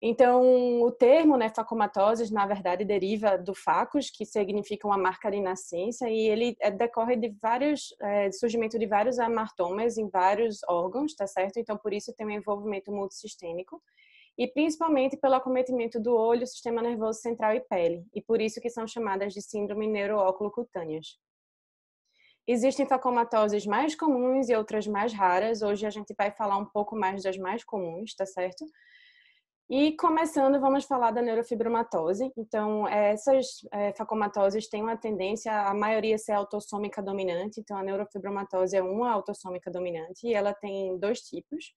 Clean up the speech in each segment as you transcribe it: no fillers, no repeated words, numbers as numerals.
Então, o termo, né, facomatoses, na verdade, deriva do facus, que significa uma marca de nascença, e ele decorre de surgimento de vários amartomas em vários órgãos, tá certo? Então, por isso tem um envolvimento multissistêmico, e principalmente pelo acometimento do olho, sistema nervoso central e pele, e por isso que são chamadas de síndrome neuro-óculo-cutâneas. Existem facomatoses mais comuns e outras mais raras. Hoje a gente vai falar um pouco mais das mais comuns, tá certo? E começando, vamos falar da neurofibromatose. Então, essas facomatoses têm uma tendência, a maioria ser autossômica dominante. Então, a neurofibromatose é uma autossômica dominante e ela tem dois tipos.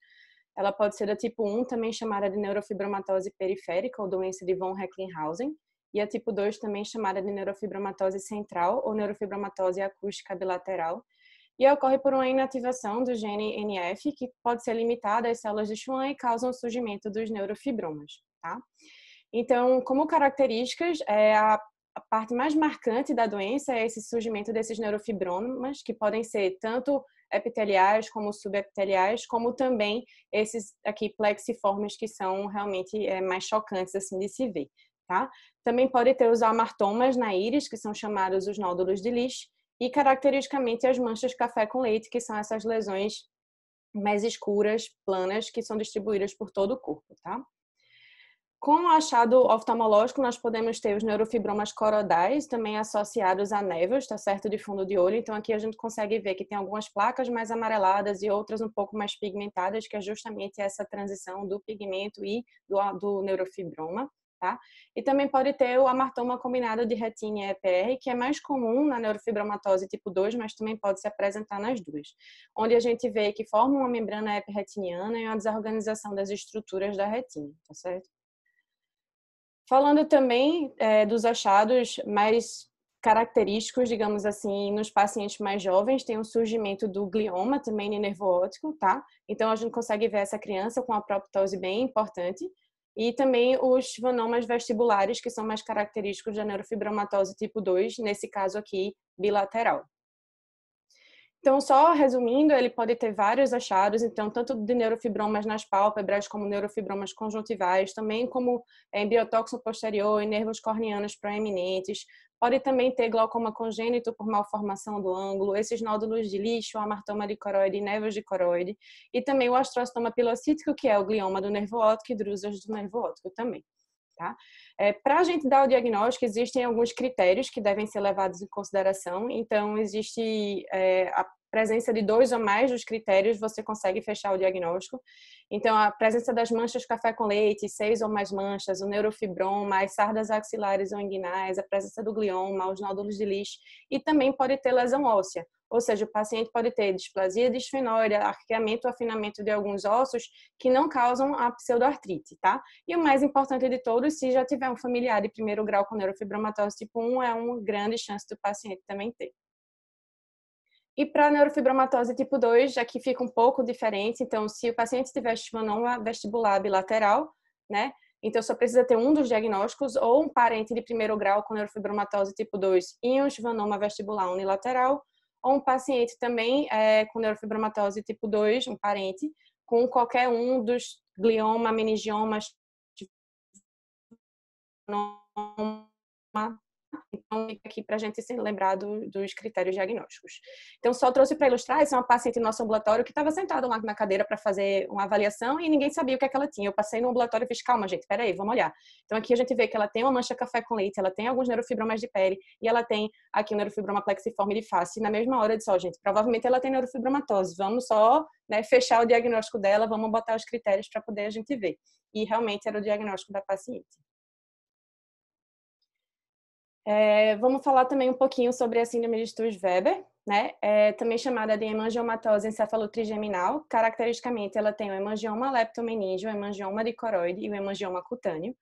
Ela pode ser da tipo 1, também chamada de neurofibromatose periférica ou doença de von Recklinghausen. E a tipo 2, também chamada de neurofibromatose central ou neurofibromatose acústica bilateral. E ocorre por uma inativação do gene NF, que pode ser limitada às células de Schwann e causa o surgimento dos neurofibromas, tá? Então, como características, a parte mais marcante da doença é esse surgimento desses neurofibromas, que podem ser tanto epiteliais como subepiteliais, como também esses aqui plexiformes, que são realmente mais chocantes assim de se ver, tá? Também pode ter os amartomas na íris, que são chamados os nódulos de Lisch, e caracteristicamente as manchas café com leite, que são essas lesões mais escuras, planas, que são distribuídas por todo o corpo, tá? Com o achado oftalmológico, nós podemos ter os neurofibromas coroidais, também associados a névoas, tá certo, de fundo de olho. Então, aqui a gente consegue ver que tem algumas placas mais amareladas e outras um pouco mais pigmentadas, que é justamente essa transição do pigmento e do neurofibroma. Tá? E também pode ter o amartoma combinado de retina e EPR, que é mais comum na neurofibromatose tipo 2, mas também pode se apresentar nas duas, onde a gente vê que forma uma membrana epiretiniana e uma desorganização das estruturas da retina, tá certo? Falando também dos achados mais característicos, digamos assim, nos pacientes mais jovens, tem o surgimento do glioma também de nervo óptico, tá? Então, a gente consegue ver essa criança com a proptose bem importante. E também os schwannomas vestibulares, que são mais característicos da neurofibromatose tipo 2, nesse caso aqui, bilateral. Então, só resumindo, ele pode ter vários achados, então, tanto de neurofibromas nas pálpebras, como neurofibromas conjuntivais, também como biotóxino posterior e nervos corneanos proeminentes. Pode também ter glaucoma congênito por malformação do ângulo, esses nódulos de lixo, amartoma de coroide e névoas de coroide, e também o astrocitoma pilocítico, que é o glioma do nervo óptico e drusas do nervo óptico também. Tá? Para a gente dar o diagnóstico, existem alguns critérios que devem ser levados em consideração. Então, existe a presença de 2 ou mais dos critérios, você consegue fechar o diagnóstico. Então, a presença das manchas café com leite, 6 ou mais manchas, o neurofibroma, as sardas axilares ou inguinais, a presença do glioma, os nódulos de Lisch, e também pode ter lesão óssea. Ou seja, o paciente pode ter displasia disfenóide, arqueamento ou afinamento de alguns ossos que não causam a pseudoartrite, tá? E o mais importante de todos, se já tiver um familiar de primeiro grau com neurofibromatose tipo 1, é uma grande chance do paciente também ter. E para a neurofibromatose tipo 2, aqui fica um pouco diferente. Então, se o paciente tiver schwannoma vestibular bilateral, né? Então, só precisa ter um dos diagnósticos ou um parente de primeiro grau com neurofibromatose tipo 2 e um schwannoma vestibular unilateral, ou um paciente também com neurofibromatose tipo 2, um parente, com qualquer um dos glioma, meningiomas, então, aqui para a gente se lembrar dos critérios diagnósticos. Então, só trouxe para ilustrar, essa é uma paciente no nosso ambulatório que estava sentada lá na cadeira para fazer uma avaliação e ninguém sabia o que é que ela tinha. Eu passei no ambulatório e fiz, calma, gente, peraí, vamos olhar. Então, aqui a gente vê que ela tem uma mancha café com leite, ela tem alguns neurofibromas de pele e ela tem aqui o neurofibroma plexiforme de face. E na mesma hora eu disse, gente, provavelmente ela tem neurofibromatose, vamos só fechar o diagnóstico dela, vamos botar os critérios para poder a gente ver. E realmente era o diagnóstico da paciente. Vamos falar também um pouquinho sobre a síndrome de Sturge-Weber, né? Também chamada de hemangiomatose encefalotrigeminal. Caracteristicamente, ela tem o hemangioma leptomeníngeo, o hemangioma de coroide e o hemangioma cutâneo.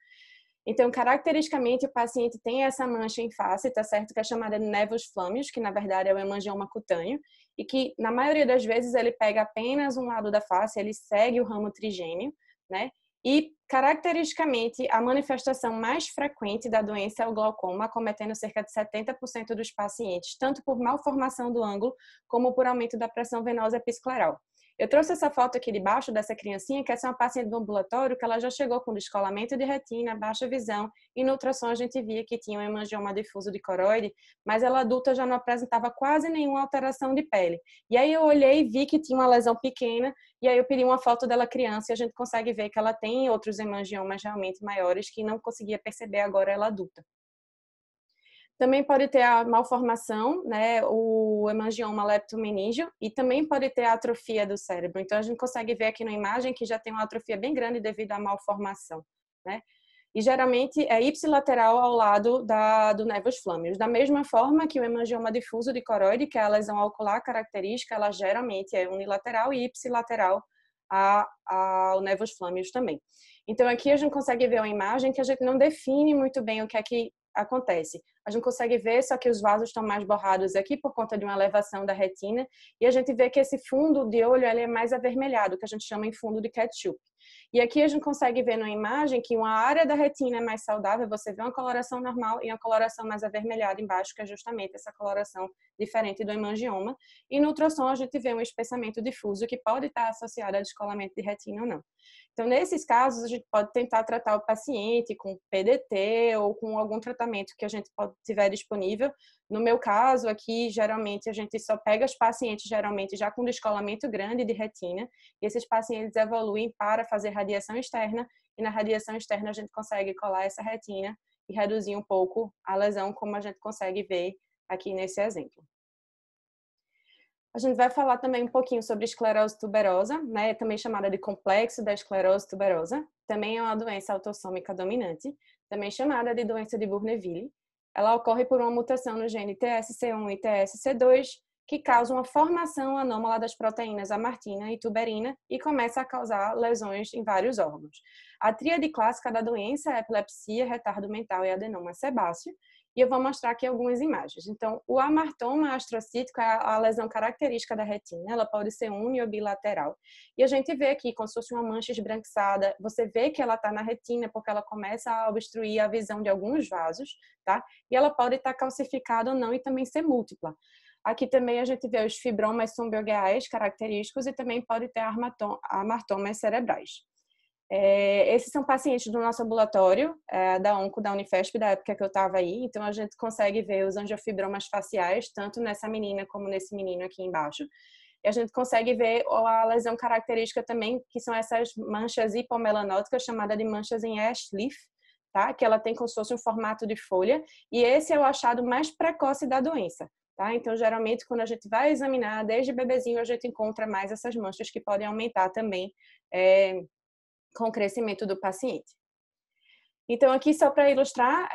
Então, caracteristicamente, o paciente tem essa mancha em face, tá certo? Que é chamada de nevus flâmeus, que na verdade é o hemangioma cutâneo, e que na maioria das vezes ele pega apenas um lado da face, ele segue o ramo trigêmeo, né? E, caracteristicamente, a manifestação mais frequente da doença é o glaucoma, acometendo cerca de 70% dos pacientes, tanto por malformação do ângulo, como por aumento da pressão venosa episcleral. Eu trouxe essa foto aqui de baixo dessa criancinha, que essa é uma paciente do ambulatório, que ela já chegou com descolamento de retina, baixa visão, e no ultrassom a gente via que tinha um hemangioma difuso de coroide, mas ela adulta já não apresentava quase nenhuma alteração de pele. E aí eu olhei e vi que tinha uma lesão pequena, e aí eu pedi uma foto dela criança, e a gente consegue ver que ela tem outros hemangiomas realmente maiores, que não conseguia perceber agora ela adulta. Também pode ter a malformação, né, o hemangioma leptomeníngeo, e também pode ter a atrofia do cérebro. Então, a gente consegue ver aqui na imagem que já tem uma atrofia bem grande devido à malformação, né? E geralmente é ipsilateral ao lado do nervos flâmeos. Da mesma forma que o hemangioma difuso de coroide, que é a lesão ocular característica, ela geralmente é unilateral e ipsilateral ao nervos flâmeos também. Então, aqui a gente consegue ver uma imagem que a gente não define muito bem o que é que acontece. A gente consegue ver só que os vasos estão mais borrados aqui por conta de uma elevação da retina, e a gente vê que esse fundo de olho ele é mais avermelhado, que a gente chama em fundo de ketchup. E aqui a gente consegue ver na imagem que uma área da retina é mais saudável, você vê uma coloração normal e uma coloração mais avermelhada embaixo, que é justamente essa coloração diferente do hemangioma. E no ultrassom a gente vê um espessamento difuso que pode estar associado a descolamento de retina ou não. Então, nesses casos, a gente pode tentar tratar o paciente com PDT ou com algum tratamento que a gente tiver disponível. No meu caso, aqui, geralmente, a gente só pega os pacientes, geralmente, já com descolamento grande de retina, e esses pacientes evoluem para fazer radiação externa, e na radiação externa a gente consegue colar essa retina e reduzir um pouco a lesão, como a gente consegue ver aqui nesse exemplo. A gente vai falar também um pouquinho sobre esclerose tuberosa, né, também chamada de complexo da esclerose tuberosa. Também é uma doença autossômica dominante, também chamada de doença de Bourneville. Ela ocorre por uma mutação no gene TSC1 e TSC2, que causa uma formação anômala das proteínas amartina e tuberina e começa a causar lesões em vários órgãos. A tríade clássica da doença é epilepsia, retardo mental e adenoma sebáceo. E eu vou mostrar aqui algumas imagens. Então, o amartoma astrocítico é a lesão característica da retina. Ela pode ser uni ou bilateral. E a gente vê aqui como se fosse uma mancha esbranquiçada. Você vê que ela está na retina porque ela começa a obstruir a visão de alguns vasos, tá? E ela pode estar calcificada ou não e também ser múltipla. Aqui também a gente vê os fibromas subungueais característicos e também pode ter amartomas cerebrais. Esses são pacientes do nosso ambulatório, da Onco, da Unifesp, da época que eu estava aí. Então, a gente consegue ver os angiofibromas faciais, tanto nessa menina como nesse menino aqui embaixo. E a gente consegue ver a lesão característica também, que são essas manchas hipomelanóticas, chamadas de manchas em Ashleaf, tá? Que ela tem como se fosse um formato de folha. E esse é o achado mais precoce da doença, tá? Então, geralmente, quando a gente vai examinar, desde bebezinho, a gente encontra mais essas manchas que podem aumentar também com o crescimento do paciente. Então, aqui só para ilustrar,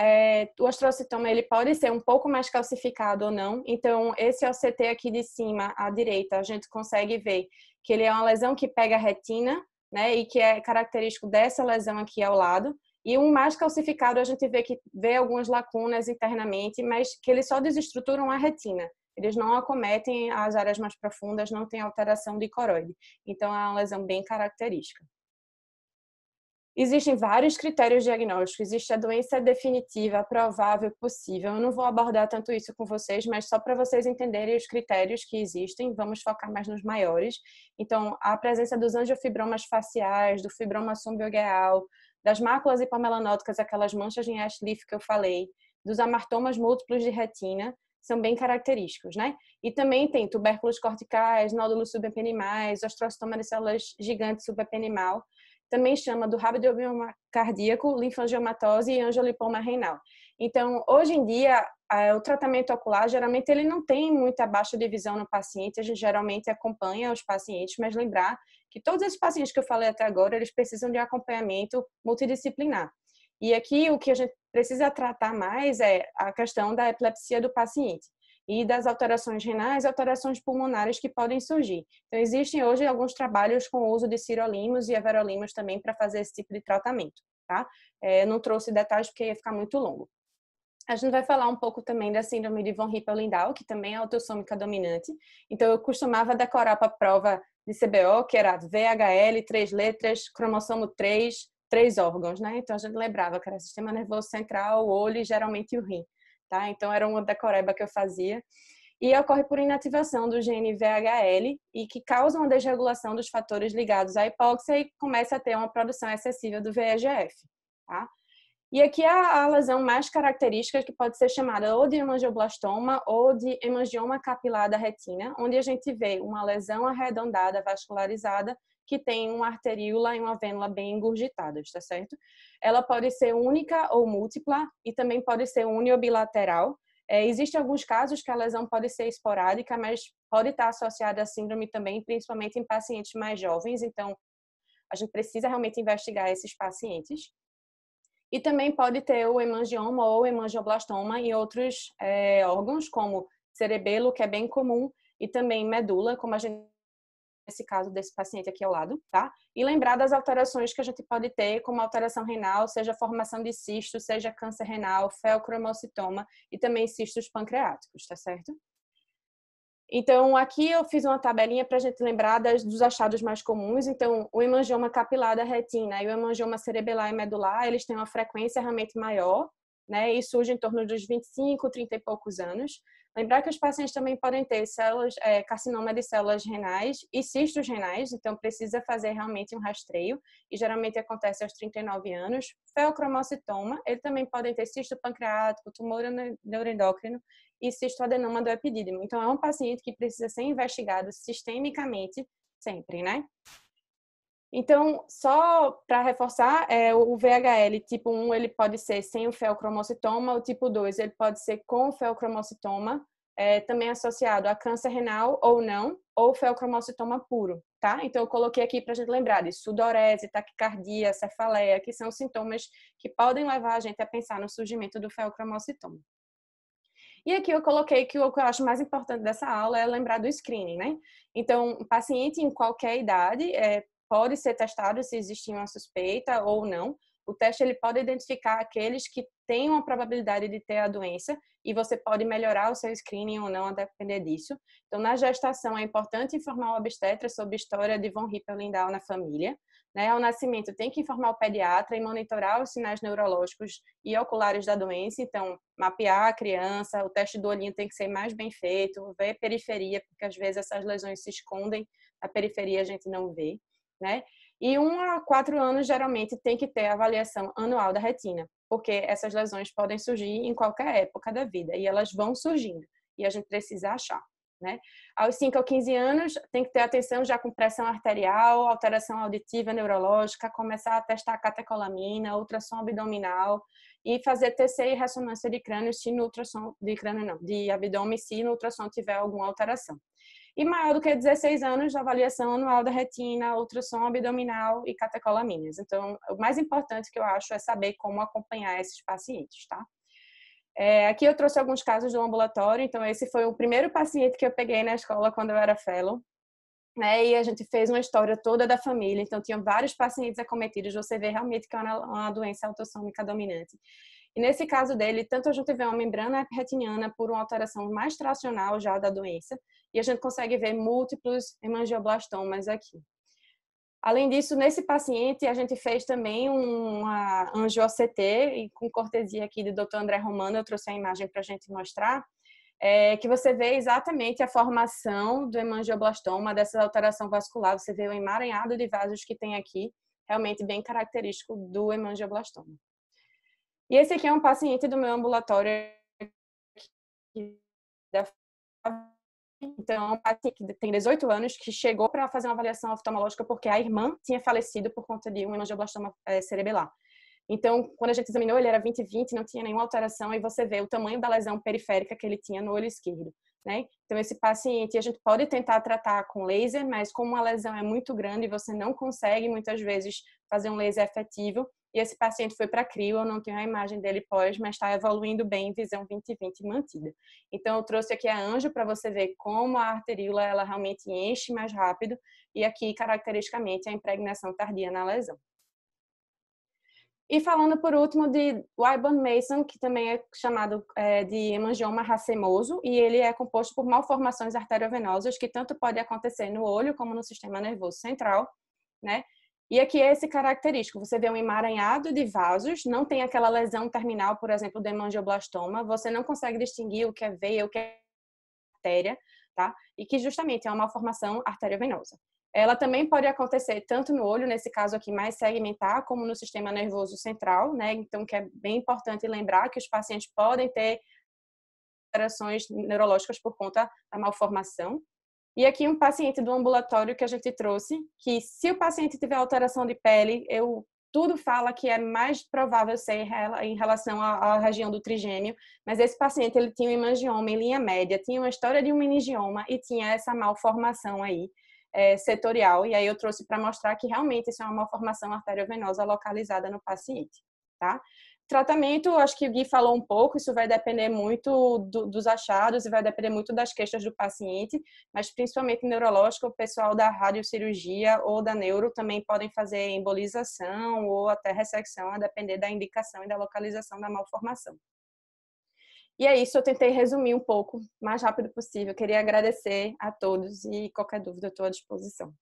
o astrocitoma ele pode ser um pouco mais calcificado ou não. Então, esse OCT aqui de cima, à direita, a gente consegue ver que ele é uma lesão que pega a retina, né, e que é característico dessa lesão aqui ao lado. E um mais calcificado, a gente vê algumas lacunas internamente, mas que eles só desestruturam a retina. Eles não acometem as áreas mais profundas, não tem alteração de coroide. Então, é uma lesão bem característica. Existem vários critérios diagnósticos, existe a doença definitiva, provável, possível. Eu não vou abordar tanto isso com vocês, mas só para vocês entenderem os critérios que existem, vamos focar mais nos maiores. Então, a presença dos angiofibromas faciais, do fibroma subungueal, das máculas hipomelanóticas, aquelas manchas em Ashleaf que eu falei, dos amartomas múltiplos de retina, são bem característicos, né? E também tem tubérculos corticais, nódulos subepenimais, ostrocitoma de células gigantes subepenimal, também chama do rabdomioma cardíaco, linfangiomatose e angiolipoma renal. Então, hoje em dia, o tratamento ocular, geralmente, ele não tem muita baixa de visão no paciente, a gente geralmente acompanha os pacientes, mas lembrar que todos esses pacientes que eu falei até agora, eles precisam de acompanhamento multidisciplinar. E aqui, o que a gente precisa tratar mais é a questão da epilepsia do paciente e das alterações renais e alterações pulmonares que podem surgir. Então, existem hoje alguns trabalhos com o uso de sirolimus e everolimus também para fazer esse tipo de tratamento, tá? Não trouxe detalhes porque ia ficar muito longo. A gente vai falar um pouco também da síndrome de von Hippel-Lindau, que também é autossômica dominante. Então, eu costumava decorar para a prova de CBO, que era VHL, 3 letras, cromossomo 3, 3 órgãos, né? Então, a gente lembrava que era sistema nervoso central, o olho e geralmente o rim. Tá? Então, era uma decoreba que eu fazia. e ocorre por inativação do gene VHL e que causa uma desregulação dos fatores ligados à hipóxia e começa a ter uma produção excessiva do VEGF, tá? E aqui a lesão mais característica, que pode ser chamada ou de hemangioblastoma ou de hemangioma capilar da retina, onde a gente vê uma lesão arredondada, vascularizada, que tem uma arteríola e uma vênula bem engurgitadas, tá certo? Ela pode ser única ou múltipla e também pode ser uni ou bilateral. Existem alguns casos que a lesão pode ser esporádica, mas pode estar associada à síndrome também, principalmente em pacientes mais jovens, então a gente precisa realmente investigar esses pacientes. E também pode ter o hemangioma ou hemangioblastoma em outros órgãos, como cerebelo, que é bem comum, e também medula, como a gente nesse caso desse paciente aqui ao lado, tá? E lembrar das alterações que a gente pode ter, como alteração renal, seja formação de cisto, seja câncer renal, feocromocitoma e também cistos pancreáticos, tá certo? Então, aqui eu fiz uma tabelinha para a gente lembrar dos achados mais comuns. Então, o hemangioma capilar da retina e o hemangioma cerebelar e medular, eles têm uma frequência realmente maior, né? E surge em torno dos 25, 30 e poucos anos. Lembrar que os pacientes também podem ter carcinoma de células renais e cistos renais, então precisa fazer realmente um rastreio, e geralmente acontece aos 39 anos. Feocromocitoma, eles também podem ter cisto pancreático, tumor neuroendócrino e cistoadenoma do epidídimo. Então, é um paciente que precisa ser investigado sistemicamente sempre, né? Então, só para reforçar, o VHL tipo 1, ele pode ser sem o feocromocitoma, o tipo 2, ele pode ser com o feocromocitoma, também associado a câncer renal ou não, ou feocromocitoma puro, tá? Então, eu coloquei aqui para a gente lembrar de sudorese, taquicardia, cefaleia, que são sintomas que podem levar a gente a pensar no surgimento do feocromocitoma. E aqui eu coloquei que o que eu acho mais importante dessa aula é lembrar do screening, né? Então, um paciente em qualquer idade pode ser testado se existir uma suspeita ou não. O teste ele pode identificar aqueles que têm uma probabilidade de ter a doença e você pode melhorar o seu screening ou não a depender disso. Então, na gestação é importante informar o obstetra sobre a história de von Hippel-Lindau na família. Né? Ao nascimento tem que informar o pediatra e monitorar os sinais neurológicos e oculares da doença. Então, mapear a criança, o teste do olhinho tem que ser mais bem feito, ver periferia, porque às vezes essas lesões se escondem, a periferia a gente não vê, né? E 1 a 4 anos, geralmente, tem que ter a avaliação anual da retina, porque essas lesões podem surgir em qualquer época da vida e elas vão surgindo e a gente precisa achar. Né? Aos 5 a 15 anos, tem que ter atenção já com pressão arterial, alteração auditiva, neurológica, começar a testar catecolamina, ultrassom abdominal e fazer TC e ressonância de crânio se no ultrassom de crânio não, de abdômen se no ultrassom tiver alguma alteração. E maior do que 16 anos, avaliação anual da retina, ultrassom abdominal e catecolaminas. Então, o mais importante que eu acho é saber como acompanhar esses pacientes, tá? Aqui eu trouxe alguns casos do ambulatório, então esse foi o primeiro paciente que eu peguei na escola quando eu era fellow, né? E a gente fez uma história toda da família, então tinham vários pacientes acometidos, você vê realmente que é uma doença autossômica dominante. E nesse caso dele, tanto a gente vê uma membrana epretiniana por uma alteração mais tracional já da doença, e a gente consegue ver múltiplos hemangioblastomas aqui. Além disso, nesse paciente, a gente fez também uma angio-OCT, e com cortesia aqui do Dr. André Romano, eu trouxe a imagem para a gente mostrar, que você vê exatamente a formação do hemangioblastoma, dessa alteração vascular, você vê o emaranhado de vasos que tem aqui, realmente bem característico do hemangioblastoma. E esse aqui é um paciente do meu ambulatório, então, um paciente que tem 18 anos, que chegou para fazer uma avaliação oftalmológica porque a irmã tinha falecido por conta de um hemangioblastoma cerebelar. Então, quando a gente examinou, ele era 20/20, não tinha nenhuma alteração, e você vê o tamanho da lesão periférica que ele tinha no olho esquerdo, né? Então, esse paciente, a gente pode tentar tratar com laser, mas como a lesão é muito grande, você não consegue, muitas vezes, fazer um laser efetivo. E esse paciente foi para crio, eu não tenho a imagem dele pós, mas está evoluindo bem, visão 20/20 mantida. Então, eu trouxe aqui a anjo para você ver como a arteríola, ela realmente enche mais rápido, e aqui, caracteristicamente, a impregnação tardia na lesão. E falando por último de Wyburn-Mason, que também é chamado de hemangioma racemoso, e ele é composto por malformações arteriovenosas que tanto pode acontecer no olho como no sistema nervoso central, né? E aqui é esse característico, você vê um emaranhado de vasos, não tem aquela lesão terminal, por exemplo, do hemangioblastoma, você não consegue distinguir o que é veia, o que é artéria, tá? E que justamente é uma malformação arteriovenosa. Ela também pode acontecer tanto no olho, nesse caso aqui mais segmentar, como no sistema nervoso central, né? Então, que é bem importante lembrar que os pacientes podem ter alterações neurológicas por conta da malformação. E aqui um paciente do ambulatório que a gente trouxe, que se o paciente tiver alteração de pele, tudo fala que é mais provável ser em relação à região do trigêmeo, mas esse paciente ele tinha um hemangioma em linha média, tinha uma história de um meningioma e tinha essa malformação aí, setorial, e aí eu trouxe para mostrar que realmente isso é uma malformação arteriovenosa localizada no paciente, tá? Tratamento, acho que o Gui falou um pouco, isso vai depender muito dos achados e vai depender muito das queixas do paciente, mas principalmente neurológico, o pessoal da radiocirurgia ou da neuro também podem fazer embolização ou até ressecção, a depender da indicação e da localização da malformação. E é isso, eu tentei resumir um pouco, o mais rápido possível. Queria agradecer a todos e qualquer dúvida eu estou à disposição.